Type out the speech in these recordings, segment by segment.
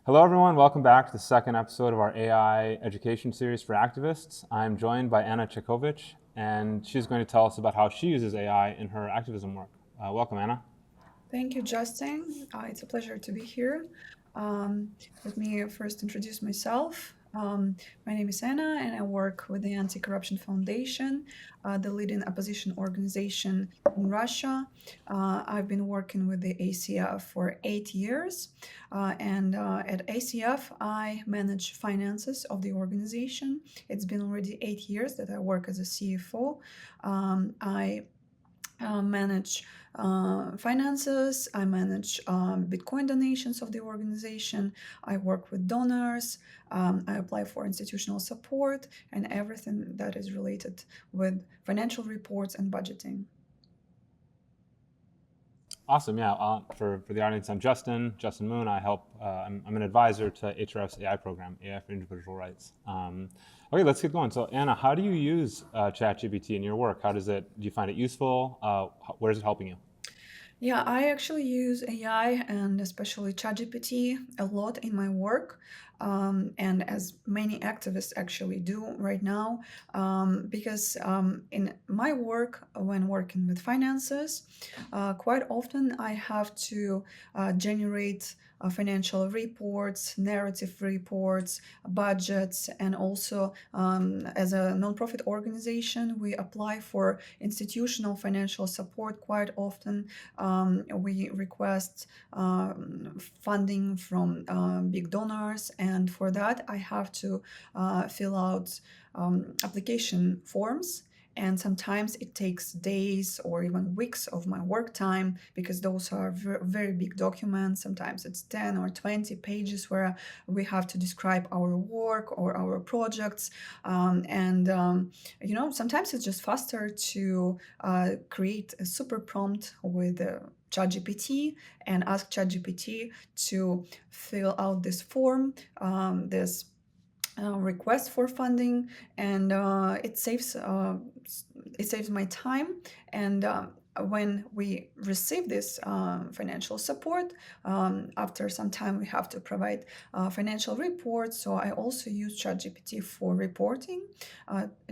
Hello, everyone. Welcome back to the second episode of our AI education series for activists. I'm joined by Anna Chekhovich, and she's going to tell us about how she uses AI in her activism work. Welcome, Anna. Thank you, Justin. It's a pleasure to be here. Let me first introduce myself. My name is Anna, and I work with the Anti-Corruption Foundation, the leading opposition organization in Russia. I've been working with the ACF for 8 years, and at ACF, I manage finances of the organization. It's been already 8 years that I work as a CFO. I manage finances. I manage Bitcoin donations of the organization. I work with donors. I apply for institutional support and everything that is related with financial reports and budgeting. Awesome. Yeah. For the audience, I'm Justin Moon. I'm an advisor to HRF's AI program, AI for Individual Rights. Okay, let's get going. So, Anna, how do you use ChatGPT in your work? Do you find it useful? Where is it helping you? Yeah, I actually use AI and especially ChatGPT a lot in my work, and as many activists actually do right now, because in my work, when working with finances, quite often I have to generate financial reports, narrative reports, budgets, and also as a nonprofit organization, we apply for institutional financial support quite often. We request funding from big donors, and for that, I have to fill out application forms. And sometimes it takes days or even weeks of my work time because those are very big documents. Sometimes it's 10 or 20 pages where we have to describe our work or our projects. Sometimes it's just faster to create a super prompt with ChatGPT and ask ChatGPT to fill out this form, this request for funding, and it saves my time. And when we receive this financial support, after some time we have to provide financial reports. So I also use ChatGPT for reporting.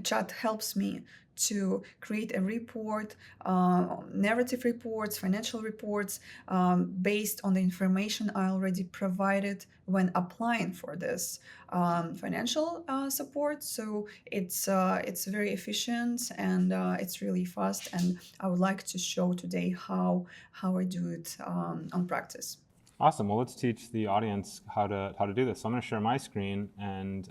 Chat helps me to create a report, narrative reports, financial reports, based on the information I already provided when applying for this financial support. So it's very efficient, and it's really fast. And I would like to show today how I do it on practice. Awesome. Well, let's teach the audience how to do this. So I'm going to share my screen, and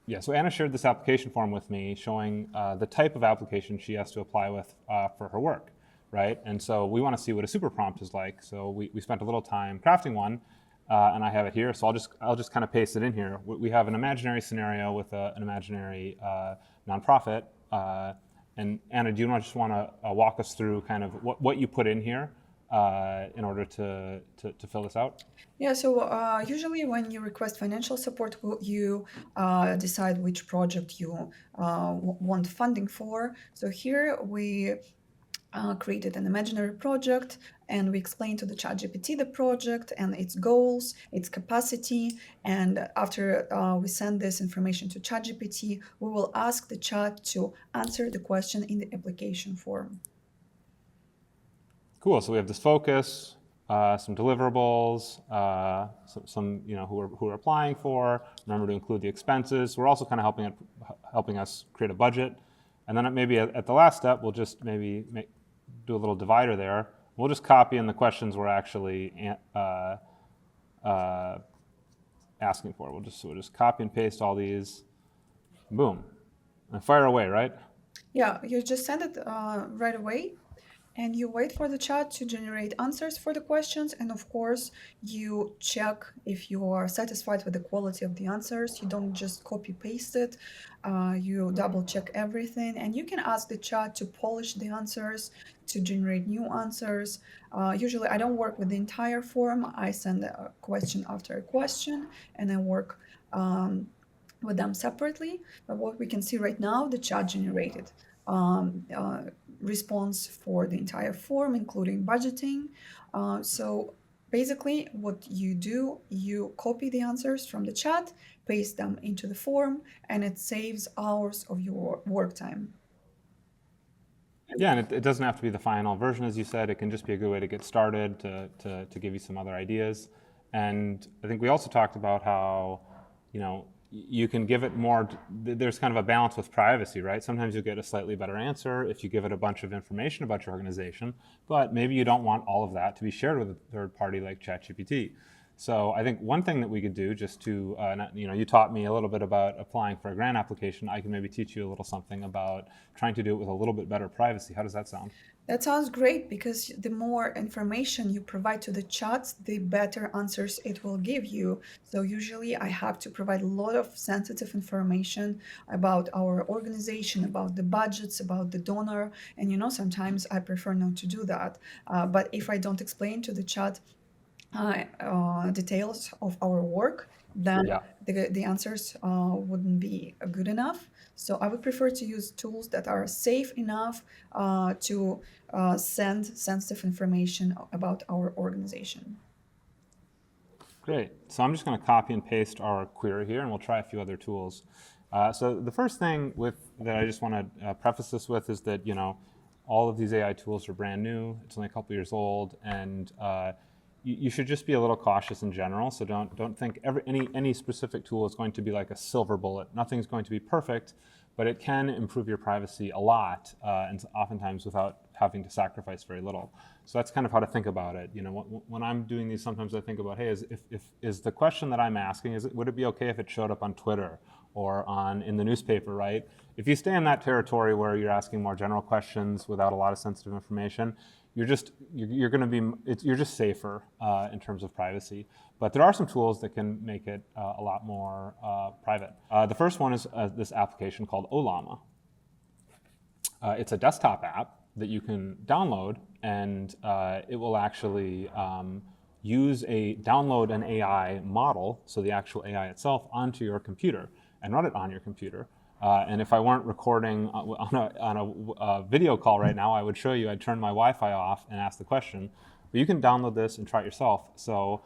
yeah. So Anna shared this application form with me, showing the type of application she has to apply with for her work, right? And so we want to see what a super prompt is like. So we spent a little time crafting one, and I have it here. So I'll just kind of paste it in here. We have an imaginary scenario with an imaginary nonprofit. And Anna, do you just want to walk us through kind of what you put in here in order to fill this out? Yeah, so usually when you request financial support, you decide which project you want funding for. So here we created an imaginary project, and we explained to the ChatGPT the project and its goals, its capacity. And after we send this information to ChatGPT, we will ask the chat to answer the question in the application form. Cool. So we have this focus, some deliverables, some who are applying for. Remember to include the expenses. We're also kind of helping us create a budget, and then maybe at the last step, we'll just maybe do a little divider there. We'll just copy in the questions we're actually asking for. We'll just copy and paste all these. Boom, and fire away, right? Yeah, you just send it right away, and you wait for the chat to generate answers for the questions. And of course, you check if you are satisfied with the quality of the answers. You don't just copy paste it, you double check everything. And you can ask the chat to polish the answers, to generate new answers. Usually, I don't work with the entire form, I send a question after a question, and I work with them separately. But what we can see right now, the chat generated um, uh, response for the entire form, including budgeting. So Basically, what you do, you copy the answers from the chat, paste them into the form, and it saves hours of your work time. Yeah, and it doesn't have to be the final version, as you said. It can just be a good way to get started, to give you some other ideas. And I think we also talked about how, you can give it more, there's kind of a balance with privacy, right? Sometimes you'll get a slightly better answer if you give it a bunch of information about your organization, but maybe you don't want all of that to be shared with a third party like ChatGPT. So I think one thing that we could do, just to, you taught me a little bit about applying for a grant application. I can maybe teach you a little something about trying to do it with a little bit better privacy. How does that sound? That sounds great because the more information you provide to the chat, the better answers it will give you. So usually I have to provide a lot of sensitive information about our organization, about the budgets, about the donor. And sometimes I prefer not to do that. But if I don't explain to the chat details of our work, then Yeah. the answers wouldn't be good enough. So I would prefer to use tools that are safe enough to send sensitive information about our organization. Great. So I'm just going to copy and paste our query here, and we'll try a few other tools. So the first thing that I just want to preface this with is that all of these AI tools are brand new. It's only a couple years old, and you should just be a little cautious in general. So don't think any specific tool is going to be like a silver bullet. Nothing's going to be perfect, but it can improve your privacy a lot, and oftentimes without having to sacrifice very little. So that's kind of how to think about it. When I'm doing these, sometimes I think about, hey, is the question that I'm asking, would it be okay if it showed up on Twitter or in the newspaper, right? If you stay in that territory where you're asking more general questions without a lot of sensitive information, you're just safer in terms of privacy. But there are some tools that can make it a lot more private. The first one is this application called Olama. It's a desktop app that you can download, and it will actually download an AI model, so the actual AI itself, onto your computer and run it on your computer. And if I weren't recording on a video call right now, I would show you. I'd turn my Wi-Fi off and ask the question. But you can download this and try it yourself. So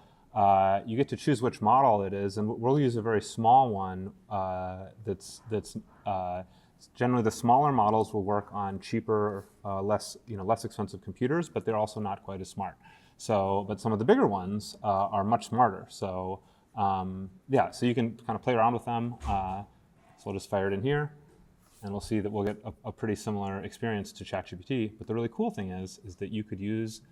you get to choose which model it is, and we'll use a very small one. That's generally the smaller models will work on cheaper, less expensive computers, but they're also not quite as smart. But some of the bigger ones are much smarter. So so you can kind of play around with them. So we'll just fire it in here, and we'll see that we'll get a pretty similar experience to ChatGPT. But the really cool thing is that you could use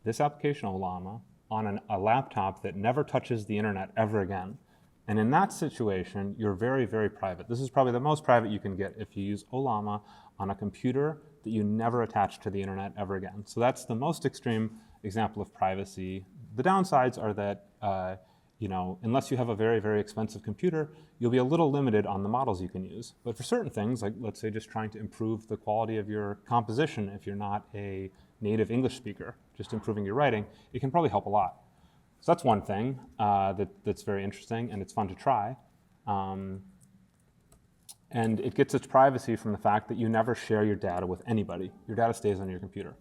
this application, Olama, on a laptop that never touches the internet ever again. And in that situation, you're very, very private. This is probably the most private you can get if you use Olama on a computer that you never attach to the internet ever again. So that's the most extreme example of privacy. The downsides are that unless you have a very, very expensive computer, you'll be a little limited on the models you can use. But for certain things, like let's say just trying to improve the quality of your composition if you're not a native English speaker, just improving your writing, it can probably help a lot. So that's one thing that's very interesting, and it's fun to try. And it gets its privacy from the fact that you never share your data with anybody. Your data stays on your computer.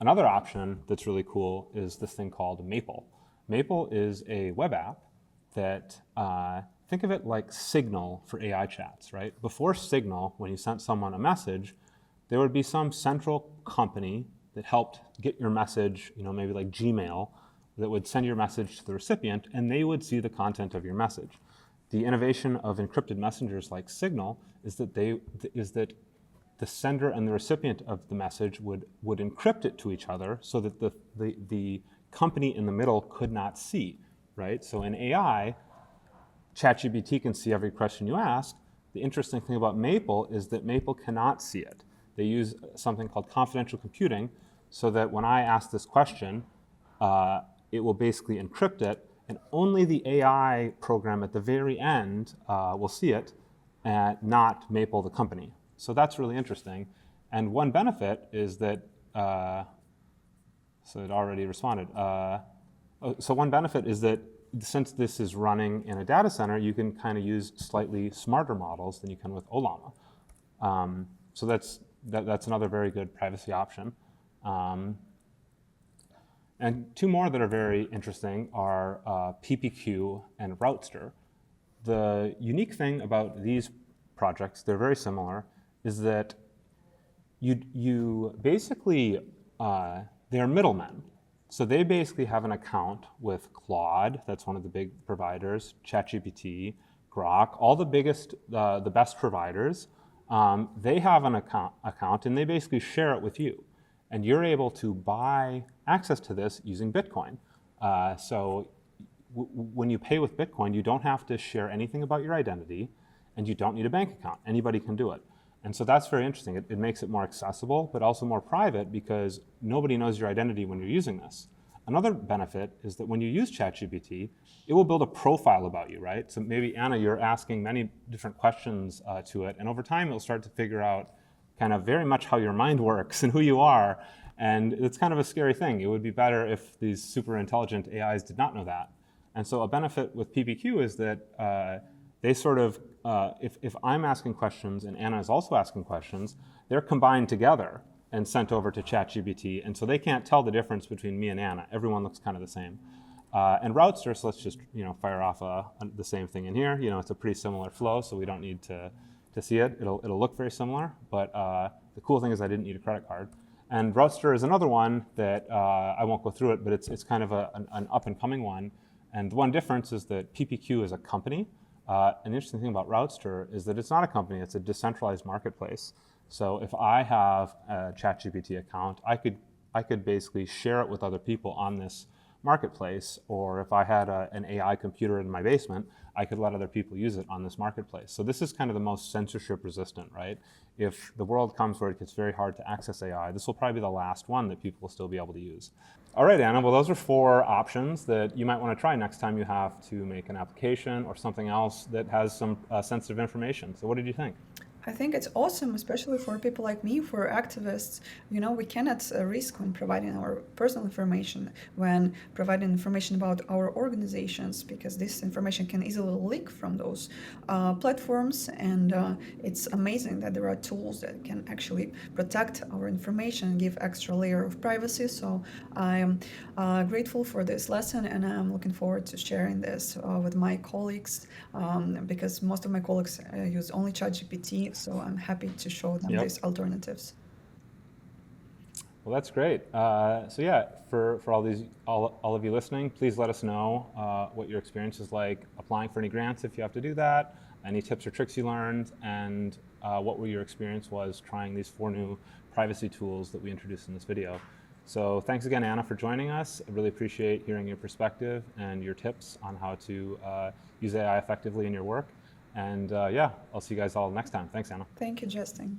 Another option that's really cool is this thing called Maple. Maple is a web app that, think of it like Signal for AI chats, right? Before Signal, when you sent someone a message, there would be some central company that helped get your message, maybe like Gmail, that would send your message to the recipient, and they would see the content of your message. The innovation of encrypted messengers like Signal is that the sender and the recipient of the message would encrypt it to each other so that the company in the middle could not see, right? So in AI, ChatGPT can see every question you ask. The interesting thing about Maple is that Maple cannot see it. They use something called confidential computing so that when I ask this question, it will basically encrypt it, and only the AI program at the very end will see it, and not Maple, the company. So that's really interesting. And one benefit is that, so it already responded. So one benefit is that since this is running in a data center, you can kind of use slightly smarter models than you can with Olama. So that's another very good privacy option. And two more that are very interesting are PPQ and Routster. The unique thing about these projects, they're very similar, is that you basically, they're middlemen. So they basically have an account with Claude, that's one of the big providers, ChatGPT, Grok, all the biggest, the best providers. They have an account and they basically share it with you. And you're able to buy access to this using Bitcoin. So when you pay with Bitcoin, you don't have to share anything about your identity and you don't need a bank account. Anybody can do it. And so that's very interesting. It makes it more accessible, but also more private because nobody knows your identity when you're using this. Another benefit is that when you use ChatGPT, it will build a profile about you, right? So maybe, Anna, you're asking many different questions to it, and over time it'll start to figure out kind of very much how your mind works and who you are. And it's kind of a scary thing. It would be better if these super intelligent AIs did not know that. And so a benefit with PPQ is that they sort of, if I'm asking questions and Anna is also asking questions, they're combined together and sent over to ChatGPT. And so they can't tell the difference between me and Anna. Everyone looks kind of the same. And Routster, so let's just fire off the same thing in here. It's a pretty similar flow, so we don't need to see it. It'll look very similar, but the cool thing is I didn't need a credit card. And Routster is another one that I won't go through it, but it's kind of an up-and-coming one. And the one difference is that PPQ is a company. An interesting thing about Routster is that it's not a company, it's a decentralized marketplace. So if I have a ChatGPT account, I could basically share it with other people on this marketplace, or if I had an AI computer in my basement, I could let other people use it on this marketplace. So this is kind of the most censorship resistant, right? If the world comes where it gets very hard to access AI, this will probably be the last one that people will still be able to use. All right, Anna, well, those are 4 options that you might want to try next time you have to make an application or something else that has some sensitive information. So what did you think? I think it's awesome, especially for people like me, for activists. We cannot risk when providing our personal information, when providing information about our organizations, because this information can easily leak from those platforms. And it's amazing that there are tools that can actually protect our information, give extra layer of privacy. So I am grateful for this lesson, and I'm looking forward to sharing this with my colleagues, because most of my colleagues use only ChatGPT. So I'm happy to show them Yep. these alternatives. Well, that's great. So yeah, for all of you listening, please let us know what your experience is like applying for any grants if you have to do that, any tips or tricks you learned, and what your experience was trying these 4 new privacy tools that we introduced in this video. So thanks again, Anna, for joining us. I really appreciate hearing your perspective and your tips on how to use AI effectively in your work. And yeah, I'll see you guys all next time. Thanks, Anna. Thank you, Justin.